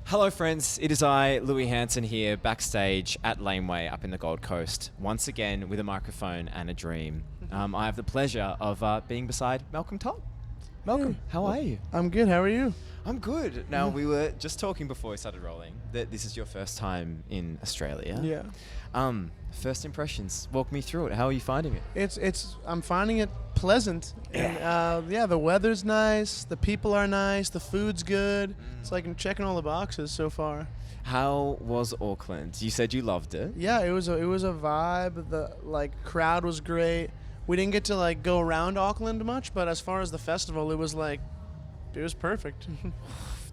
Hello friends, it is I, Louis Hanson here, backstage at Laneway up in the Gold Coast, once again with a microphone and a dream. I have the pleasure of being beside Malcolm Todd. Malcolm, how are you? I'm good, how are you? I'm good. Now, we were just talking before we started rolling that this is your first time in Australia. Yeah. First impressions, walk me through it. How are you finding it? I'm finding it pleasant. Yeah. And, the weather's nice, the people are nice, the food's good. It's like I'm checking all the boxes so far. How was Auckland? You said you loved it. Yeah, it was a vibe. The crowd was great. We didn't get to go around Auckland much, but as far as the festival, it was perfect.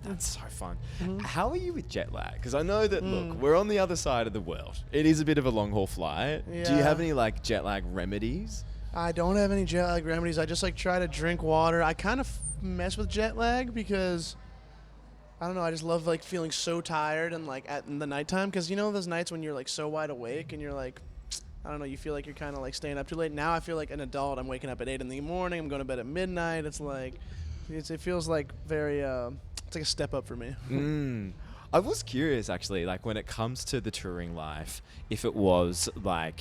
That's so fun. How are you with jet lag? Because I know that, look, we're on the other side of the world. It is a bit of a long haul flight. Yeah. Do you have any jet lag remedies? I don't have any jet lag remedies. I just try to drink water. I kind of mess with jet lag because I don't know. I just love feeling so tired and in the nighttime, because you know those nights when you're so wide awake and you're I don't know, you feel like you're kind of staying up too late. Now I feel like an adult. I'm waking up at 8 in the morning. I'm going to bed at midnight. It feels very it's like a step up for me. I was curious, actually, when it comes to the touring life, if it was the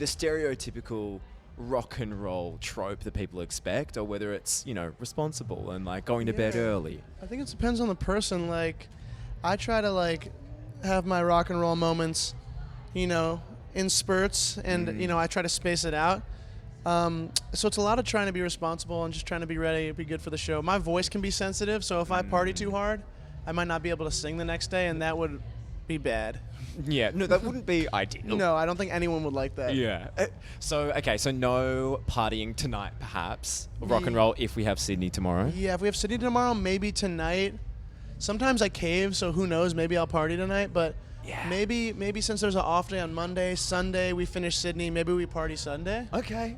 stereotypical rock and roll trope that people expect, or whether it's, responsible and going to bed early. I think it depends on the person. I try to have my rock and roll moments, in spurts, and I try to space it out. So it's a lot of trying to be responsible and just trying to be ready, be good for the show. My voice can be sensitive, so if I party too hard, I might not be able to sing the next day, and that would be bad. Yeah, no, that wouldn't be ideal. No, I don't think anyone would like that. Yeah. So no partying tonight, perhaps. Rock and roll if we have Sydney tomorrow. Yeah, if we have Sydney tomorrow, maybe tonight. Sometimes I cave, so who knows? Maybe I'll party tonight, but yeah. Maybe since there's an off day on Monday, Sunday we finish Sydney, maybe we party Sunday. Okay.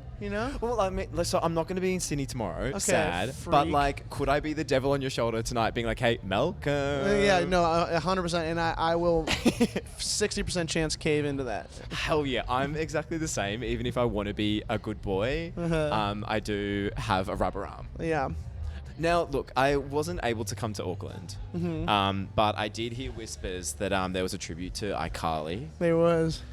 Well, I mean, so I'm not going to be in Sydney tomorrow. Okay, sad. freak. But could I be the devil on your shoulder tonight, being hey, Malcolm? Yeah, no, 100%, and I will 60% chance cave into that. Hell yeah, I'm exactly the same. Even if I want to be a good boy, I do have a rubber arm. Yeah. Now, look, I wasn't able to come to Auckland, but I did hear whispers that there was a tribute to iCarly. There was.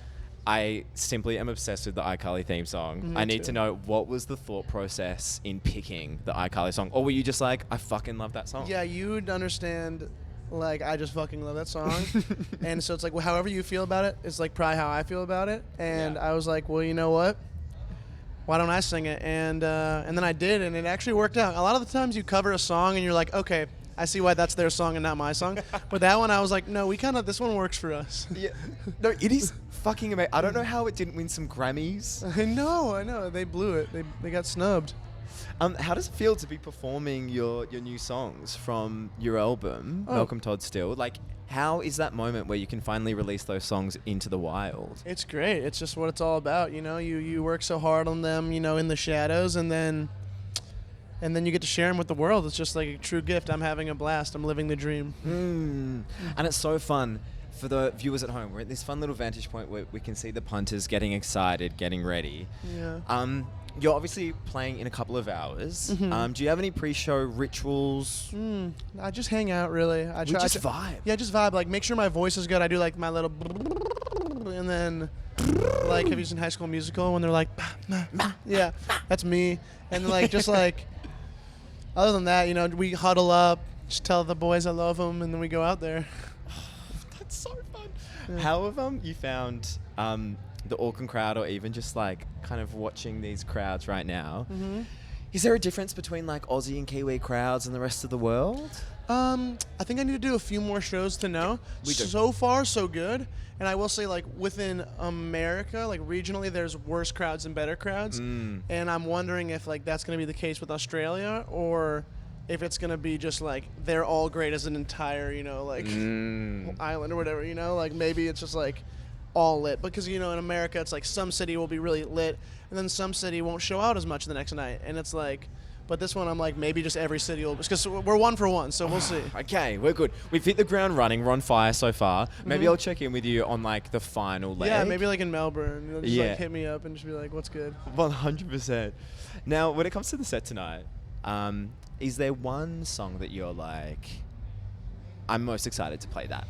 I simply am obsessed with the iCarly theme song. I need to know, what was the thought process in picking the iCarly song? Or were you just I fucking love that song? Yeah, you'd understand, I just fucking love that song. And so it's however you feel about it, it's probably how I feel about it. And I was well, you know what? Why don't I sing it? And then I did, and it actually worked out. A lot of the times you cover a song and you're okay, I see why that's their song and not my song. But that one I was no, this one works for us. Yeah. No, it is fucking amazing. I don't know how it didn't win some Grammys. I know. They blew it. They got snubbed. How does it feel to be performing your new songs from your album, Malcolm Todd Still? How is that moment where you can finally release those songs into the wild? It's great. It's just what it's all about. You work so hard on them, in the shadows, and then you get to share them with the world. It's just a true gift. I'm having a blast. I'm living the dream. And it's so fun for the viewers at home. We're at this fun little vantage point where we can see the punters getting excited, getting ready. Yeah. You're obviously playing in a couple of hours. Do you have any pre-show rituals? I just hang out, really. Just vibe. Yeah, just vibe. Make sure my voice is good. I do my little, and then have you seen High School Musical when they're yeah, that's me. And then other than that, we huddle up, just tell the boys I love them, and then we go out there. That's so fun. Yeah. How have you found the Auckland crowd, or even just kind of watching these crowds right now? Is there a difference between Aussie and Kiwi crowds and the rest of the world? I think I need to do a few more shows to know. So far, so good. And I will say, within America, regionally, there's worse crowds and better crowds. And I'm wondering if that's going to be the case with Australia, or if it's going to be just they're all great as an entire, island or whatever, maybe it's just all lit. Because, in America, it's some city will be really lit, and then some city won't show out as much the next night. And it's but this one, I'm maybe just every city will, because we're 1 for 1, so we'll see. Okay, we're good. We've hit the ground running. We're on fire so far. Maybe I'll check in with you on the final leg. Yeah, maybe in Melbourne. You'll just hit me up and just be what's good? 100%. Now, when it comes to the set tonight, is there one song that you're I'm most excited to play that.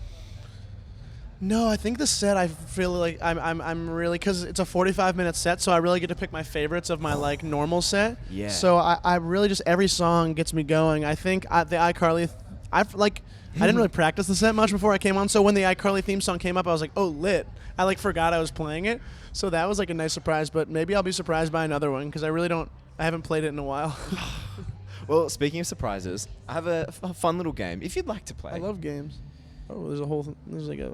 No, I think the set I feel like I'm really, because it's a 45-minute set, so I really get to pick my favorites of my like normal set. Yeah. So I really just, every the gets me going. I think the iCarly, I didn't really practice the set much before I came on, so when the iCarly theme song came up, I was like, oh, lit. I like forgot I was playing it, so that was like a nice surprise. But maybe I'll be surprised by another one because I haven't played it in a while. Well, speaking of surprises, I have a fun little game if you'd like to play. I love games. Oh, there's like a.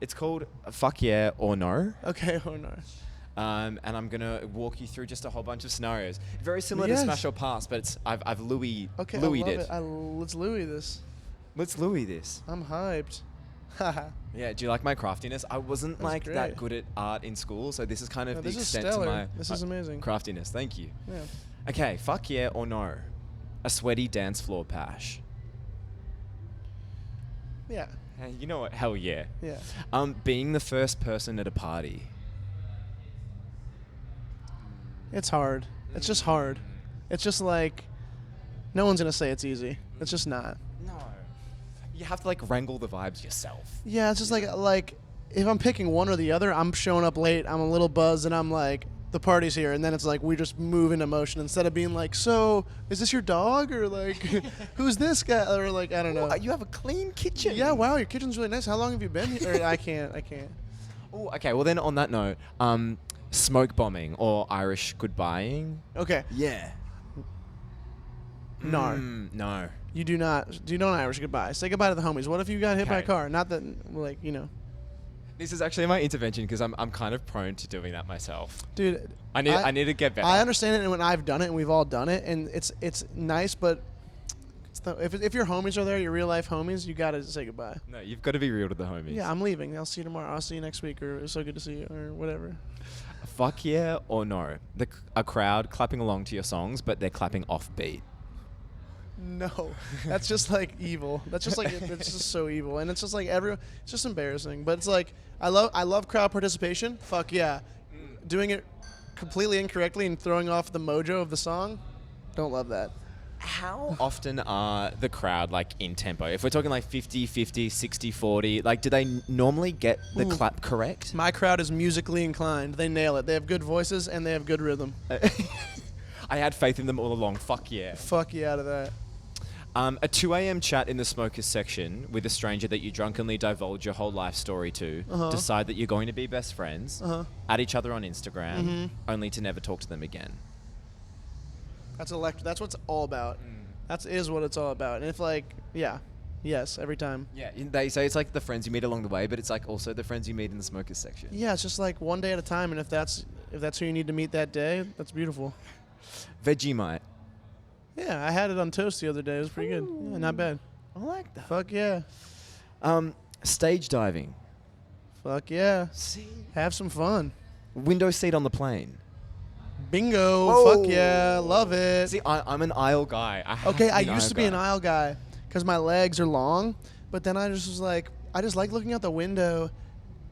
It's called Fuck Yeah or No. Okay, oh no. And I'm gonna walk you through just a whole bunch of scenarios. Very similar Yes. to Smash or Pass, but I've Louis Okay, Louis'd I love it. it. Let's Louis this. Let's Louis this. I'm hyped. Haha. Yeah, do you like my craftiness? I wasn't That's like great. that good at art in school, so this is kind of No, the this is extent to stellar. my This is amazing. craftiness. Thank you. Yeah. Okay, fuck yeah or no? A sweaty dance floor pash. Yeah. Hey, you know what? Hell yeah. Yeah. Being the first person at a party. It's hard. It's just hard. It's just like, no one's gonna say it's easy. It's just not. No. You have to like wrangle the vibes yourself. Yeah, it's just like if I'm picking one or the other, I'm showing up late, I'm a little buzzed, and I'm like, the party's here, and then it's like we just move into motion instead of being like, so is this your dog, or like who's this guy, or like I don't know. Oh, you have a clean kitchen. Yeah, wow, your kitchen's really nice. How long have you been here? Or, I can't. Oh, okay. Well, then on that note, smoke bombing or Irish goodbying. Okay. Yeah. No. No. You do not. Do not Irish goodbye. Say goodbye to the homies. What if you got hit by a Okay. car? Not that, like, you know. This is actually my intervention because I'm kind of prone to doing that myself. Dude, I need to get better. I understand it when I've done it, and we've all done it, and it's nice, but if your homies are there, your real life homies, you gotta say goodbye. No, you've got to be real to the homies. Yeah, I'm leaving. I'll see you tomorrow. I'll see you next week, or it's so good to see you, or whatever. Fuck yeah or no? A crowd clapping along to your songs, but they're clapping off beat. No, that's just like evil. That's just like it's just so evil, and it's just like it's just embarrassing. But it's like I love crowd participation. Fuck yeah, doing it completely incorrectly and throwing off the mojo of the song. Don't love that. How often are the crowd like in tempo? If we're talking like 50-50, 60-40, like do they normally get the clap correct? My crowd is musically inclined. They nail it. They have good voices and they have good rhythm. I had faith in them all along. Fuck yeah. Fuck you out of that. A 2 a.m. chat in the smokers section with a stranger that you drunkenly divulge your whole life story to, decide that you're going to be best friends, add each other on Instagram, only to never talk to them again. That's That's what it's all about. That is what it's all about. And if like, yeah, yes, every time. Yeah, they say it's like the friends you meet along the way, but it's like also the friends you meet in the smokers section. Yeah, it's just like one day at a time. And if that's who you need to meet that day, that's beautiful. Vegemite. Yeah, I had it on toast the other day. It was pretty good. Yeah, not bad. I like that. Fuck yeah. Stage diving. Fuck yeah. See? Have some fun. Window seat on the plane. Bingo. Whoa. Fuck yeah. Love it. See, I'm an aisle guy. Okay, I used to be an aisle guy because my legs are long, but then I just was like, I just like looking out the window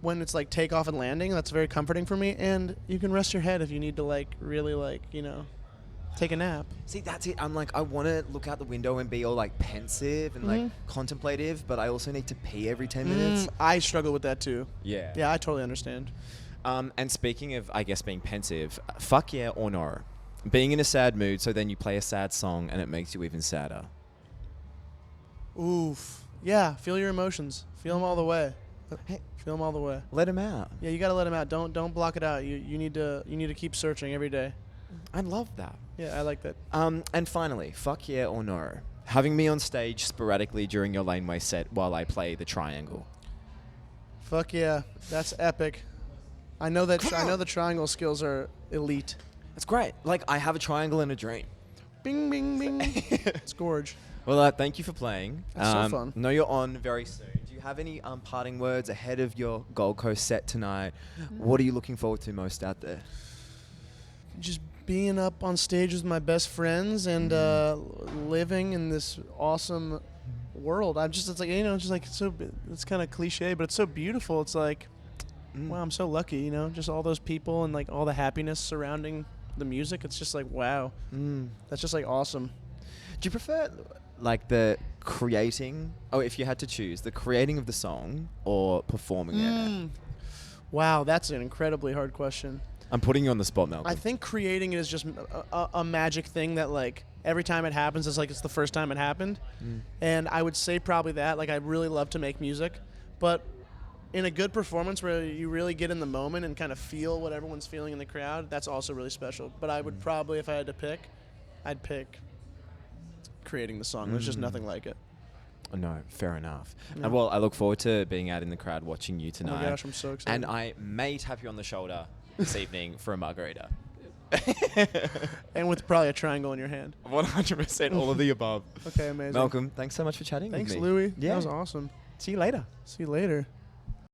when it's like takeoff and landing. That's very comforting for me, and you can rest your head if you need to like really like, you know, take a nap. See, that's it. I'm like, I want to look out the window and be all like pensive and like contemplative, but I also need to pee every 10 minutes. I struggle with that too. Yeah. Yeah, I totally understand. And speaking of, I guess, being pensive, fuck yeah or no? Being in a sad mood, so then you play a sad song and it makes you even sadder. Oof. Yeah, feel your emotions. Feel them all the way. Hey, Feel them all the way. let him out. Yeah, you gotta let them out. Don't block it out. You need to keep searching every day. I love that. Yeah, I like that. And finally, fuck yeah or no? Having me on stage sporadically during your Laneway set while I play the triangle. Fuck yeah, that's epic. I know that. I know the triangle skills are elite. That's great. Like, I have a triangle and a dream. Bing, bing, bing. It's gorge. Well, thank you for playing. That's so fun. Know you're on very soon. Do you have any parting words ahead of your Gold Coast set tonight? What are you looking forward to most out there? Just being up on stage with my best friends and living in this awesome world. It's like, you know, just like it's kind of cliche, but it's so beautiful. It's like, wow, I'm so lucky, you know, just all those people and like all the happiness surrounding the music. It's just like, wow, that's just like awesome. Do you prefer like the creating? Oh, if you had to choose, the creating of the song or performing it? Wow, that's an incredibly hard question. I'm putting you on the spot, Malcolm. I think creating it is just a magic thing that, like, every time it happens, it's like it's the first time it happened. And I would say probably that. Like, I really love to make music. But in a good performance where you really get in the moment and kind of feel what everyone's feeling in the crowd, that's also really special. But I would probably, if I had to pick, I'd pick creating the song. There's just nothing like it. Oh, no, fair enough. Yeah. And well, I look forward to being out in the crowd watching you tonight. Oh my gosh, I'm so excited. And I may tap you on the shoulder this evening for a margarita. And with probably a triangle in your hand. 100%, all of the above. Okay, amazing. Malcolm, thanks so much for chatting Thanks, with me. Louis. Yeah. That was awesome. See you later. See you later.